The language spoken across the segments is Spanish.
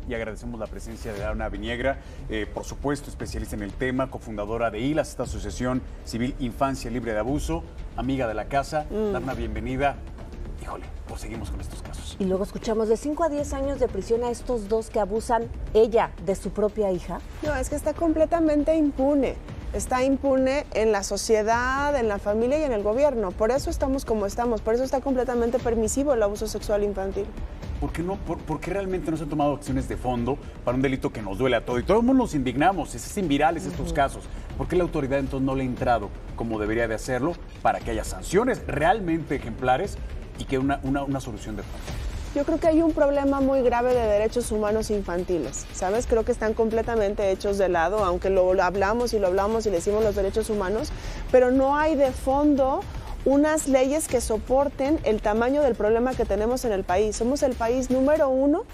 y agradecemos la presencia de Dafna Viniegra, por supuesto especialista en el tema, cofundadora de ILAS, esta Asociación Civil Infancia Libre de Abuso, amiga de la casa. Dafna, bienvenida. Híjole, pues seguimos con estos casos. Y luego escuchamos de 5 a 10 años de prisión a estos dos que abusan ella de su propia hija. No, es que está completamente impune. Está impune en la sociedad, en la familia y en el gobierno. Por eso estamos como estamos, por eso está completamente permisivo el abuso sexual infantil. ¿Por qué realmente no se han tomado acciones de fondo para un delito que nos duele a todos? Y todos nos indignamos, se hacen virales estos casos. ¿Por qué la autoridad entonces no le ha entrado como debería de hacerlo para que haya sanciones realmente ejemplares y que una solución de fondo? Yo creo que hay un problema muy grave de derechos humanos infantiles, ¿sabes? Creo que están completamente hechos de lado, aunque lo hablamos y le decimos los derechos humanos, pero no hay de fondo unas leyes que soporten el tamaño del problema que tenemos en el país. Somos el país número 1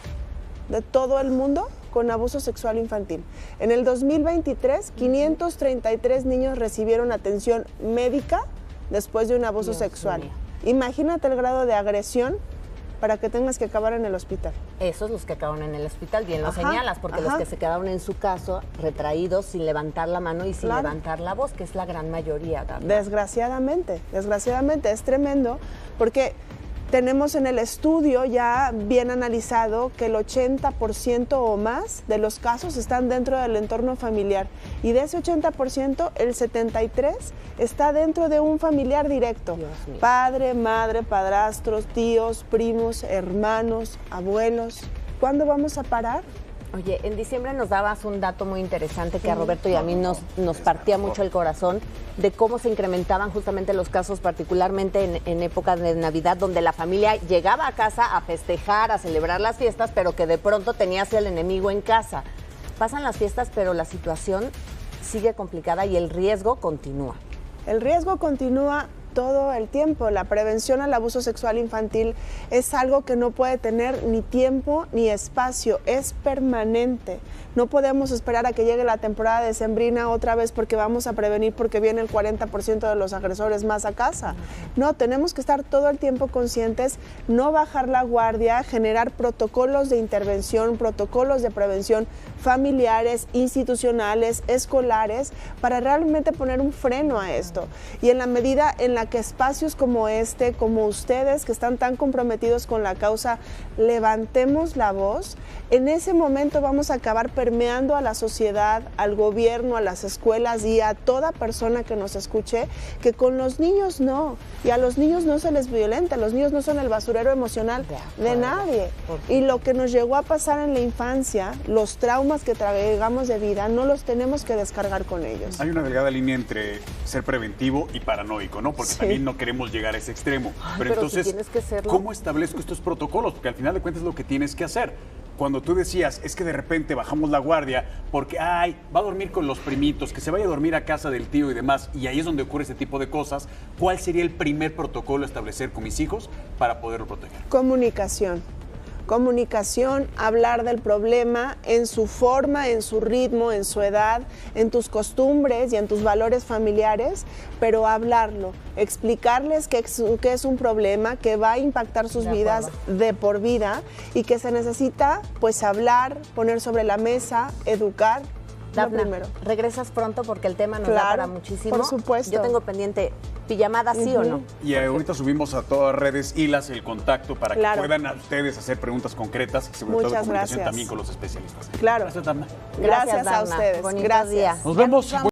de todo el mundo con abuso sexual infantil. En el 2023, 533 niños recibieron atención médica después de un abuso sexual. Imagínate el grado de agresión para que tengas que acabar en el hospital. Esos los que acabaron en el hospital, bien lo señalas, porque los que se quedaron en su caso, retraídos, sin levantar la mano y sin levantar la voz, que es la gran mayoría. Desgraciadamente, es tremendo, porque tenemos en el estudio ya bien analizado que el 80% o más de los casos están dentro del entorno familiar, y de ese 80%, el 73% está dentro de un familiar directo. Padre, madre, padrastros, tíos, primos, hermanos, abuelos. ¿Cuándo vamos a parar? Oye, en diciembre nos dabas un dato muy interesante que a Roberto y a mí nos partía mucho el corazón, de cómo se incrementaban justamente los casos, particularmente en época de Navidad, donde la familia llegaba a casa a festejar, a celebrar las fiestas, pero que de pronto tenías el enemigo en casa. Pasan las fiestas, pero la situación sigue complicada y el riesgo continúa. El riesgo continúa todo el tiempo. La prevención al abuso sexual infantil es algo que no puede tener ni tiempo ni espacio, es permanente. No podemos esperar a que llegue la temporada decembrina otra vez porque vamos a prevenir porque viene el 40% de los agresores más a casa. No, tenemos que estar todo el tiempo conscientes, no bajar la guardia, generar protocolos de intervención, protocolos de prevención familiares, institucionales, escolares, para realmente poner un freno a esto. Y en la medida en la que espacios como este, como ustedes que están tan comprometidos con la causa, levantemos la voz, en ese momento vamos a acabar permeando a la sociedad, al gobierno, a las escuelas y a toda persona que nos escuche, que con los niños no, y a los niños no se les violenta, los niños no son el basurero emocional de nadie. Y lo que nos llegó a pasar en la infancia, los traumas que traigamos de vida, no los tenemos que descargar con ellos. Hay una delgada línea entre ser preventivo y paranoico, ¿no? Porque también no queremos llegar a ese extremo. Pero entonces, si tienes que serlo, ¿cómo establezco estos protocolos? Porque al final de cuentas es lo que tienes que hacer. Cuando tú decías, es que de repente bajamos la guardia porque, va a dormir con los primitos, que se vaya a dormir a casa del tío y demás, y ahí es donde ocurre ese tipo de cosas, ¿cuál sería el primer protocolo a establecer con mis hijos para poderlo proteger? Comunicación, hablar del problema en su forma, en su ritmo, en su edad, en tus costumbres y en tus valores familiares, pero hablarlo, explicarles que es un problema que va a impactar sus vidas de por vida y que se necesita pues hablar, poner sobre la mesa, educar. Dafna, regresas pronto porque el tema nos da para muchísimo. Por supuesto. Yo tengo pendiente pijamada, ¿sí o no? Y ahorita subimos a todas redes ILAS el contacto para que puedan a ustedes hacer preguntas concretas y sobre todo comunicación también con los especialistas. Claro. Gracias, Dafna. Gracias a ustedes. Gracias. Nos vemos.